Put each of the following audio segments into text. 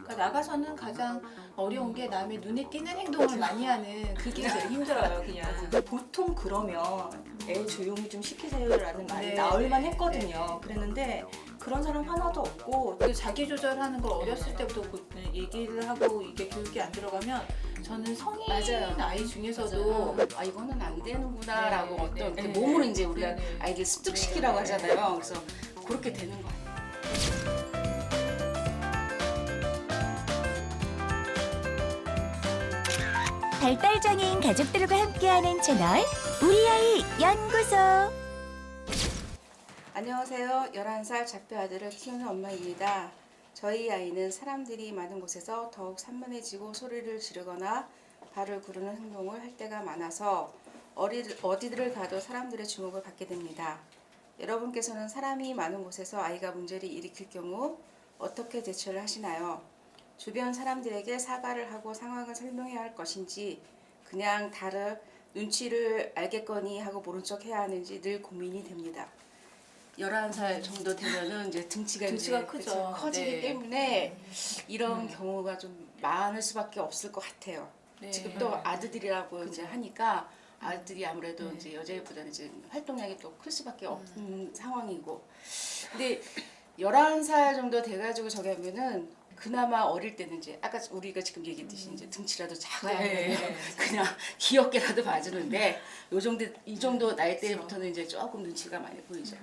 그러니까 나가서는 가장 어려운 게 남의 눈에 띄는 행동을 많이 하는 그게 제일 힘들어요. 그냥. 보통 그러면 애 조용히 좀 시키세요라는 말이 네, 나올만 네, 했거든요. 네. 그랬는데 그런 사람 하나도 없고 그 자기 조절하는 걸 어렸을 때부터 얘기를 하고 이게 교육이 안 들어가면 저는 성인 맞아요. 아이 중에서도 아 이거는 안 되는구나라고 네, 어떤 네, 그 네. 몸으로 이제 우리가 네, 네. 아이들 습득시키라고 네, 하잖아요. 그래서 그렇게 되는 거예요. 발달장애인 가족들과 함께하는 채널 우리 아이 연구소. 안녕하세요. 11살 작별 아들을 키우는 엄마입니다. 저희 아이는 사람들이 많은 곳에서 더욱 산만해지고 소리를 지르거나 발을 구르는 행동을 할 때가 많아서 어디를 가도 사람들의 주목을 받게 됩니다. 여러분께서는 사람이 많은 곳에서 아이가 문제를 일으킬 경우 어떻게 대처를 하시나요? 주변 사람들에게 사과를 하고 상황을 설명해야 할 것인지 그냥 다른 눈치를 알겠거니 하고 모른 척 해야 하는지 늘 고민이 됩니다. 11살 정도 되면은 이제 등치가 이제 크죠. 커지기 네. 때문에 이런 경우가 좀 많을 수밖에 없을 것 같아요. 네. 지금 또 아들들이라고 이제 하니까 아들들이 아무래도 이제 여자애보다는 이제 활동량이 또 클 수밖에 없는 상황이고. 근데 11살 정도 돼가지고 저기 하면은 그나마 어릴 때는 이제 아까 우리가 지금 얘기했듯이 이제 등치라도 작아야 네. 그냥 귀엽게라도 봐주는데 이 정도 나이 때부터는 이제 조금 눈치가 많이 보이죠.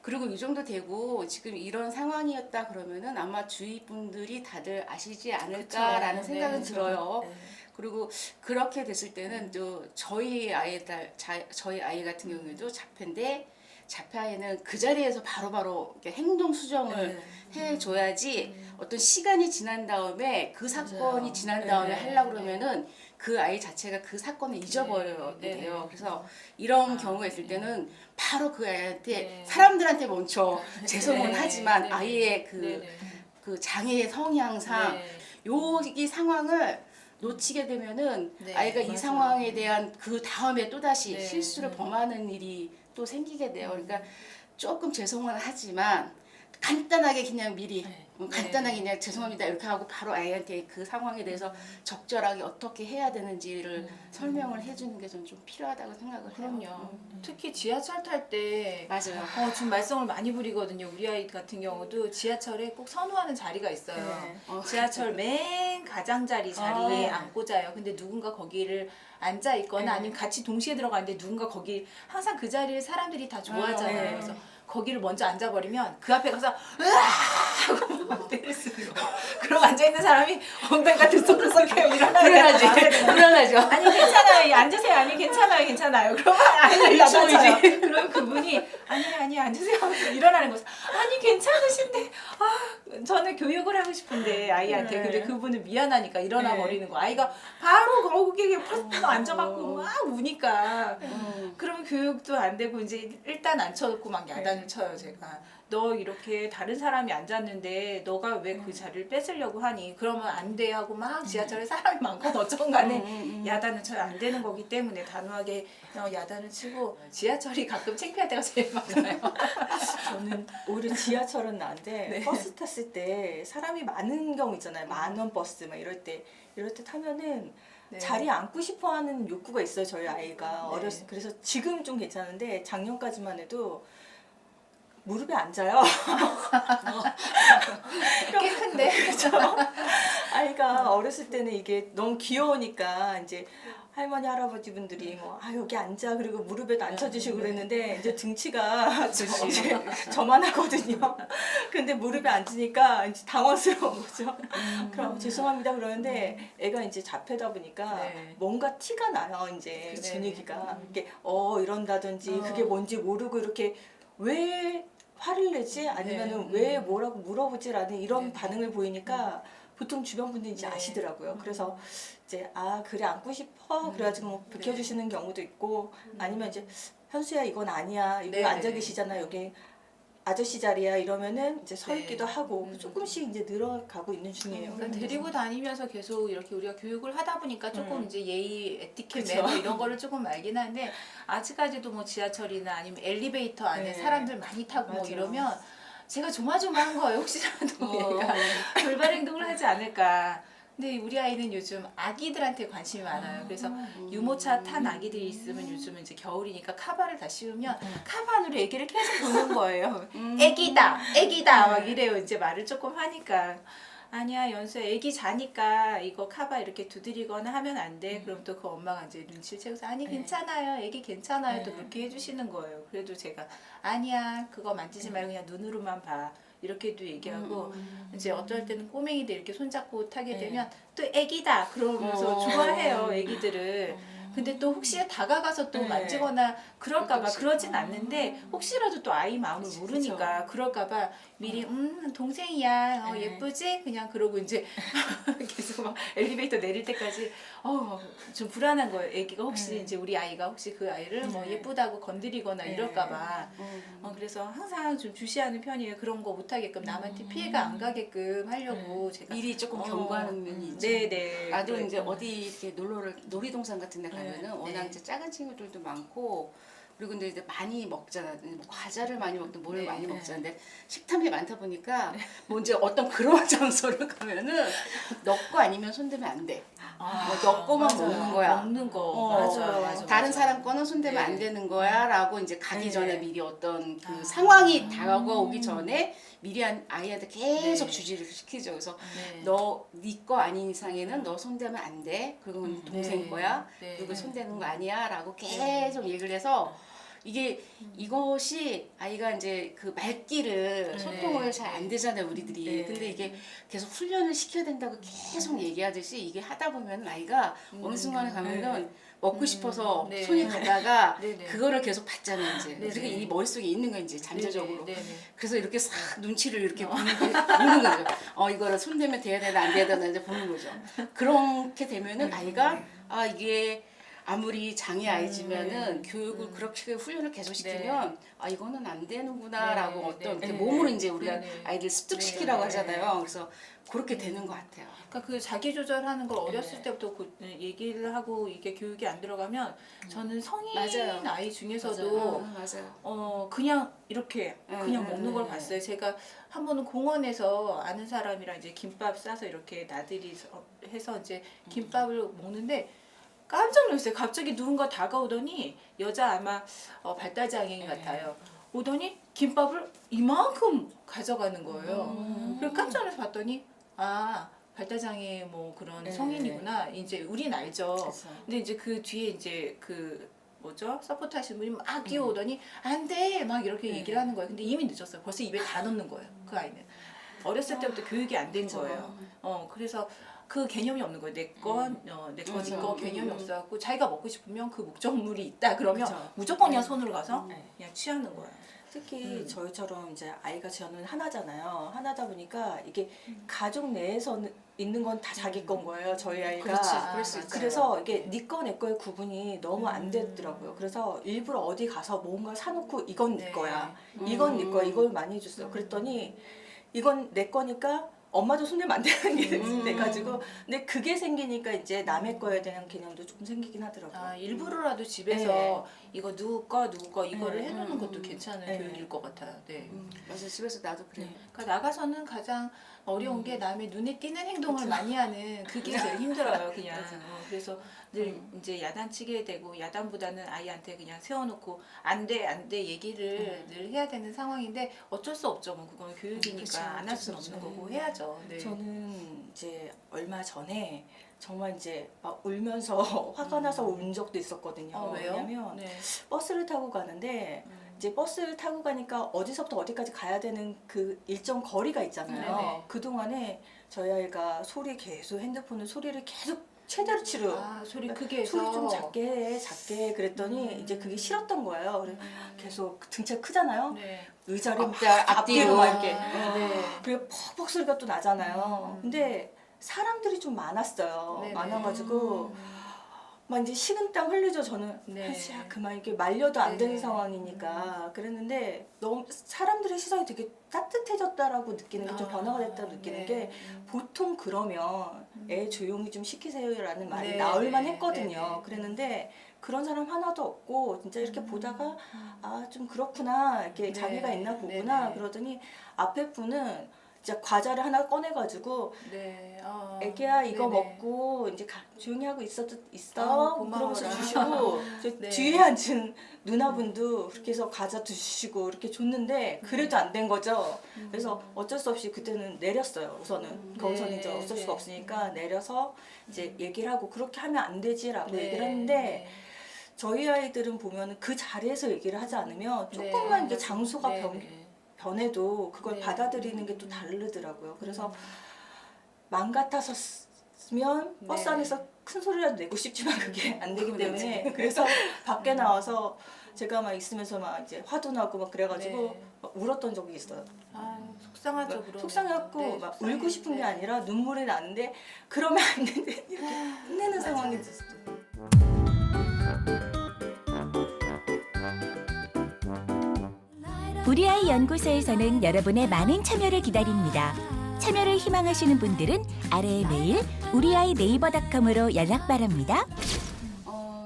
그리고 이 정도 되고 지금 이런 상황이었다 그러면은 아마 주위 분들이 다들 아시지 않을까라는 그쵸. 생각은 네. 들어요. 네. 그리고 그렇게 됐을 때는 또 저희 아이 같은 경우에도 자폐인데 자폐아이는 그 자리에서 바로바로 이렇게 행동 수정을 해줘야지 어떤 시간이 지난 다음에 그 사건이 맞아요. 지난 네. 다음에 하려고 그러면은 그 아이 자체가 그 사건을 잊어버려야 네. 돼요. 그래서 이런 아, 경우가 있을 네. 때는 바로 그 아이한테 네. 사람들한테 먼저 죄송은 네. 하지만 네. 아이의 네. 그 장애의 성향상 네. 이 상황을 놓치게 되면은 네, 아이가 이 맞아요. 상황에 대한 그 다음에 또다시 네, 실수를 네. 범하는 일이 또 생기게 돼요. 그러니까 조금 죄송은 하지만 간단하게 그냥 미리 네. 간단하게 네. 그냥 죄송합니다 이렇게 하고 바로 아이한테 그 상황에 대해서 적절하게 어떻게 해야 되는지를 설명을 해주는 게 저는 좀 필요하다고 생각을 해요. 그럼요. 특히 지하철 탈 때 맞아요. 지금 말썽을 많이 부리거든요. 우리 아이 같은 경우도 지하철에 꼭 선호하는 자리가 있어요. 네. 지하철 맨 가장자리 자리에 아. 앉고 자요. 근데 누군가 거기를 앉아 있거나 네. 아니면 같이 동시에 들어가는데 누군가 거기 항상 그 자리를 사람들이 다 좋아하잖아요. 네. 그래서 거기를 먼저 앉아버리면 그 앞에 가서 으아 하고 막 때를 쓰는 거. 그럼 앉아있는 사람이 엉덩이가 들썩들썩해요. 일어나야지. 불안하죠. 아니 괜찮아요. 앉으세요. 아니 괜찮아요. 그러면 아니 나가요. 그럼 그분이 아니 앉으세요. 일어나는 거죠. 아니 괜찮으신데 저는 교육을 하고 싶은데 아이한테 네. 근데 그분은 미안하니까 일어나 네. 버리는 거. 아이가 바로 거기에 팍 앉아갖고 막 우니까 그러면 교육도 안 되고 이제 일단 앉혀놓고 막 야단을 쳐요 제가. 너 이렇게 다른 사람이 앉았는데 너가 왜 그 자리를 뺏으려고 하니? 그러면 안 돼 하고 막 지하철에 사람이 많건 어쩌건 간에 야단을 쳐요. 안 되는 거기 때문에 단호하게 야단을 치고 지하철이 가끔 창피할 때가 제일 많아요. 저는 오히려 지하철은 나은데 네. 버스 탔을 때 사람이 많은 경우 있잖아요. 10,000원 버스 막 이럴 때 타면은 네. 자리에 앉고 싶어하는 욕구가 있어요. 저희 아이가 네. 어렸을 때. 그래서 지금 좀 괜찮은데 작년까지만 해도 무릎에 앉아요. 꽤 큰데. 그렇죠? 아이가 어렸을 때는 이게 너무 귀여우니까 이제 할머니 할아버지 분들이 뭐 여기 앉아 그리고 무릎에도 앉혀주시고 그랬는데 이제 등치가 이제 저만 하거든요. 근데 무릎에 앉으니까 이제 당황스러운 거죠. 그럼 죄송합니다 그러는데 애가 이제 자폐다 보니까 네. 뭔가 티가 나요 이제 그치. 분위기가 이게 이런다든지 그게 뭔지 모르고 이렇게 왜 화를 내지 아니면은 왜 뭐라고 물어보지라는 이런 네. 반응을 보이니까 보통 주변 분들이 이제 네. 아시더라고요. 그래서 이제 그래 앉고 싶어 그래가지고 뭐 비켜주시는 경우도 있고 아니면 이제 현수야 이건 아니야 여기 네. 앉아 계시잖아 여기 아저씨 자리야 이러면은 이제 서 네. 있기도 하고 조금씩 이제 늘어가고 있는 중이에요. 그러니까 데리고 다니면서 계속 이렇게 우리가 교육을 하다 보니까 조금 이제 예의, 에티켓, 그쵸. 매너 이런 거를 조금 알긴 하는데 아직까지도 뭐 지하철이나 아니면 엘리베이터 안에 네. 사람들 많이 타고 뭐 맞아. 이러면 제가 조마조마한 거예요. 혹시라도 얘가 돌발 행동을 하지 않을까. 근데 우리 아이는 요즘 아기들한테 관심이 많아요. 그래서 유모차 탄 아기들이 있으면 요즘은 이제 겨울이니까 카바를 다 씌우면 카바 안으로 애기를 계속 보는 거예요. 애기다, 애기다 막 이래요. 이제 말을 조금 하니까. 아니야 연수야 애기 자니까 이거 카바 이렇게 두드리거나 하면 안 돼. 그럼 또 그 엄마가 이제 눈치를 채고서 아니 괜찮아요 애기 괜찮아요 또 그렇게 해주시는 거예요. 그래도 제가 아니야 그거 만지지 말고 그냥 눈으로만 봐 이렇게도 얘기하고 이제 어떨 때는 꼬맹이들 이렇게 손잡고 타게 되면 또 애기다 그러면서 좋아해요 애기들을. 근데 또 혹시 다가가서 또 만지거나 그럴까봐 그러진 않는데 혹시라도 또 아이 마음을 모르니까 그럴까봐 미리 동생이야 예쁘지 그냥 그러고 이제 계속 막 엘리베이터 내릴 때까지 좀 불안한 거예요. 애기가 혹시 이제 우리 아이가 혹시 그 아이를 뭐 예쁘다고 건드리거나 이럴까봐 그래서 항상 좀 주시하는 편이에요. 그런 거 못하게끔 남한테 피해가 안 가게끔 하려고 제가 미리 조금 경고하는 면이 있죠. 네네. 나도 이제 어디 이렇게 놀이동산 같은 데 가면은 워낙 네. 이제 작은 친구들도 많고 그리고 근데 이제 많이 먹잖아. 뭐 과자를 많이 먹든 뭘 많이 먹잖아. 근데 식탐이 많다 보니까 뭐 이제 어떤 그런 장소를 가면은 너 거 아니면 손대면 안 돼. 너 거만 맞아요. 먹는 거야. 먹는 거 맞아. 다른 사람 거는 손대면 안 네. 되는 거야라고 이제 가기 네. 전에 미리 어떤 그 상황이 다가오기 전에 미리 아이한테 계속 네. 주지를 시키죠. 그래서 네. 네 거 아닌 이상에는 너 손대면 안 돼. 그건 동생 네. 거야. 네. 그리고 손대는 거 아니야라고 계속 얘기를 해서 이것이 아이가 이제 그 말귀를 소통을 잘 안 되잖아요 우리들이. 네. 근데 이게 계속 훈련을 시켜야 된다고 계속 얘기하듯이 이게 하다 보면 아이가 어느 순간에 가면은 먹고 싶어서 네. 손이 가다가 네, 네. 그거를 계속 받잖아요 이제. 네, 그러니까 네. 이 머릿속에 있는 거 이제 잠재적으로. 네, 네. 그래서 이렇게 싹 눈치를 이렇게 보는 거죠. 이거를 손대면 돼야 되나 안 돼야 되나 이제 보는 거죠. 그렇게 되면은 아이가 이게 아무리 장애 아이지만은 교육을 그렇게 훈련을 계속 시키면 이거는 안 되는구나라고 네, 어떤 네, 이렇게 네. 몸으로 이제 우리가 네, 네. 아이들 습득시키라고 네, 하잖아요. 그래서 그렇게 되는 것 같아요. 그러니까 그 자기 조절하는 걸 어렸을 때부터 얘기를 하고 이게 교육이 안 들어가면 저는 성인 맞아요. 아이 중에서도 맞아요. 그냥 이렇게 그냥 네, 먹는 걸 봤어요. 제가 한 번은 공원에서 아는 사람이랑 이제 김밥 싸서 이렇게 나들이 해서 이제 김밥을 먹는데 깜짝 놀랐어요. 갑자기 누군가 다가오더니 여자 아마 발달 장애인 같아요. 오더니 김밥을 이만큼 가져가는 거예요. 그리고 깜짝 놀라서 봤더니 발달 장애 뭐 그런 성인이구나. 이제 우린 알죠. 근데 이제 그 뒤에 이제 그 뭐죠? 서포트 하시는 분이 막 뛰어오더니 안 돼! 막 이렇게 얘기를 하는 거예요. 근데 이미 늦었어요. 벌써 입에 다 넣는 거예요. 그 아이는. 어렸을 때부터 교육이 안 된 거예요. 그래서 그 개념이 없는 거예요. 내 거, 네 거 개념이 없어갖고 자기가 먹고 싶으면 그 목적물이 있다 그러면 무조건 그냥 손으로 가서 그냥 취하는 거예요. 특히 저희처럼 이제 아이가 저는 하나잖아요. 하나다 보니까 이게 가족 내에서 있는 건 다 자기 건 거예요. 저희 아이가. 그렇지, 그럴 수 있어요. 그래서 이게 네 거 내 거의 구분이 너무 안 되더라고요. 그래서 일부러 어디 가서 뭔가 사놓고 이건 네 거야. 이건 네 거야. 이걸 많이 해줬어요. 그랬더니 이건 내 거니까 엄마도 손대면 안 되는 게 돼가지고 근데 그게 생기니까 이제 남의 거에 대한 개념도 좀 생기긴 하더라고요. 일부러라도 집에서 이거 누구 거 이거를 해놓는 것도 괜찮은 네. 교육일 것 같아요. 네. 맞아요. 집에서 나도 그래요. 그러니까 나가서는 가장 어려운 게 남의 눈에 띄는 행동을 많이 하는 그게 제일 힘들어요. 그냥. 그래서 늘 이제 야단치게 되고 야단보다는 아이한테 그냥 세워놓고 안 돼 얘기를 늘 해야 되는 상황인데 어쩔 수 없죠. 뭐 그건 교육이니까 안 할 수는 없는 거고 해야죠. 네. 저는 이제 얼마 전에 정말 이제 막 울면서 화가 나서 운 적도 있었거든요. 왜요? 왜냐면 네. 버스를 타고 가는데 이제 버스를 타고 가니까 어디서부터 어디까지 가야 되는 그 일정 거리가 있잖아요. 네네. 그동안에 저희 아이가 핸드폰을 소리를 계속 최대로 치르요. 소리 크게 해서 소리 좀 작게 해 그랬더니 이제 그게 싫었던 거예요. 그래서 계속 등치가 크잖아요. 네. 의자를 막 앞뒤로 앞뒤로 막 이렇게 네. 그리고 퍽퍽 소리가 또 나잖아요. 근데 사람들이 좀 많았어요. 네네. 많아가지고 막 이제 식은땀 흘리죠. 저는 네. 그만 이렇게 말려도 안 되는 네. 상황이니까 그랬는데 너무 사람들의 시선이 되게 따뜻해졌다라고 느끼는 게 좀 변화가 됐다고 느끼는 네. 게 보통 그러면 애 조용히 좀 시키세요라는 말이 네, 나올만 네, 했거든요. 네, 네. 그랬는데 그런 사람 하나도 없고 진짜 이렇게 보다가 아 좀 그렇구나 이렇게 네, 자기가 있나 보구나 네, 네. 그러더니 앞에 분은 진짜 과자를 하나 꺼내가지고 네. 애기야 이거 네네. 먹고 이제 조용히 하고 있어도 있어 고마워라. 그러면서 주시고 저 네. 뒤에 앉은 누나분도 그렇게 해서 과자 주시고 이렇게 줬는데 그래도 안 된 거죠. 그래서 어쩔 수 없이 그때는 내렸어요. 우선은 거기서는 네, 이제 어쩔 네. 수가 없으니까 내려서 이제 얘기를 하고 그렇게 하면 안 되지라고 네. 얘기를 했는데 저희 아이들은 보면 그 자리에서 얘기를 하지 않으면 네. 조금만 이제 장소가 네, 변 네. 변해도 그걸 네. 받아들이는 게 또 다르더라고요. 그래서 맘 같았었으면 네. 버스 안에서 큰 소리라도 내고 싶지만 그게 안 되기 그렇죠. 때문에 그래서 밖에 나와서 제가 막 있으면서 막 이제 화도 나고 막 그래가지고 네. 막 울었던 적이 있어요. 아, 속상하죠. 그러면. 속상해갖고 네, 막 속상해. 울고 싶은 게 네. 아니라 눈물이 나는데 그러면 안 되는데 이렇게 혼내는 상황이 됐어요. 우리 아이 연구소에서는 여러분의 많은 참여를 기다립니다. 참여를 희망하시는 분들은 아래의 메일 우리아이네이버닷컴으로 연락 바랍니다.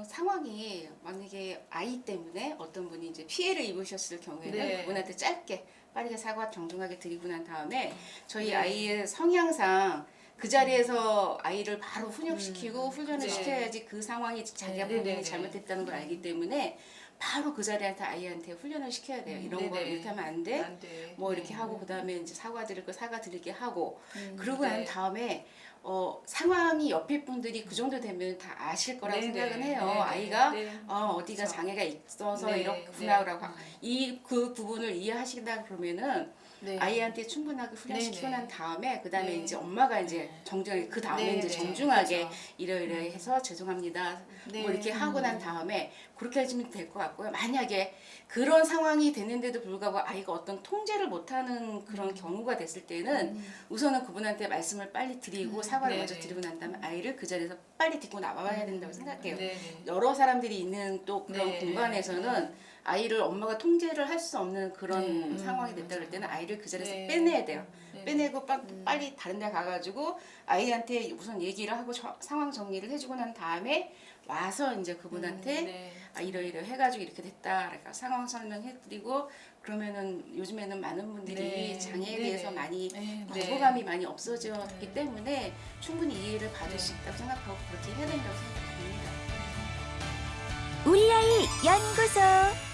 상황이 만약에 아이 때문에 어떤 분이 이제 피해를 입으셨을 경우에는 네. 그분한테 짧게 빠르게 사과 정중하게 드리고 난 다음에 저희 네. 아이의 성향상 그 자리에서 아이를 바로 훈육시키고 훈련을 네. 시켜야지 그 상황이 자기가 네, 분명히 네, 네. 잘못했다는 걸 알기 때문에 바로 그 자리한테 아이한테 훈련을 시켜야 돼요. 이런 거 네네. 이렇게 하면 안 돼. 안 돼. 뭐 이렇게 네. 하고 그다음에 이제 사과 드릴 거 사과 드리게 하고 그러고 네. 난 다음에 상황이 옆에 분들이 그 정도 되면 다 아실 거라고 네네. 생각은 해요. 네네. 아이가 네. 어디가 그렇죠. 장애가 있어서 네. 이렇구나라고 네. 이 그 부분을 이해하신다 그러면은 네. 아이한테 충분하게 훈련시키고 네네. 난 다음에 그다음에 네. 이제 엄마가 이제 정중하게 그 다음에 이제 네네. 정중하게 그렇죠. 이러이러 해서 죄송합니다. 네. 뭐 이렇게 하고 난 다음에 그렇게 해주면 될 것 같고요. 만약에 그런 상황이 됐는데도 불구하고 아이가 어떤 통제를 못하는 그런 경우가 됐을 때는 우선은 그분한테 말씀을 빨리 드리고 사과를 먼저 네네. 드리고 난 다음에 아이를 그 자리에서 빨리 딛고 나와야 된다고 생각해요. 네네. 여러 사람들이 있는 또 그런 네. 공간에서는 아이를 엄마가 통제를 할 수 없는 그런 네. 상황이 됐다 그럴 때는 아이를 그 자리에서 네. 빼내야 돼요. 네. 빼내고 빨리 다른 데 가가지고 아이한테 우선 얘기를 하고 상황 정리를 해주고 난 다음에 와서 이제 그분한테 네. 이러이러 해가지고 이렇게 됐다. 그러니까 상황 설명해드리고 그러면은 요즘에는 많은 분들이 네. 장애에 네네. 대해서 많이 네. 거부감이 많이 없어졌기 때문에 충분히 이해를 받을 수 있다고 생각하고 그렇게 해야 된다고 생각합니다. 우리 아이 연구소.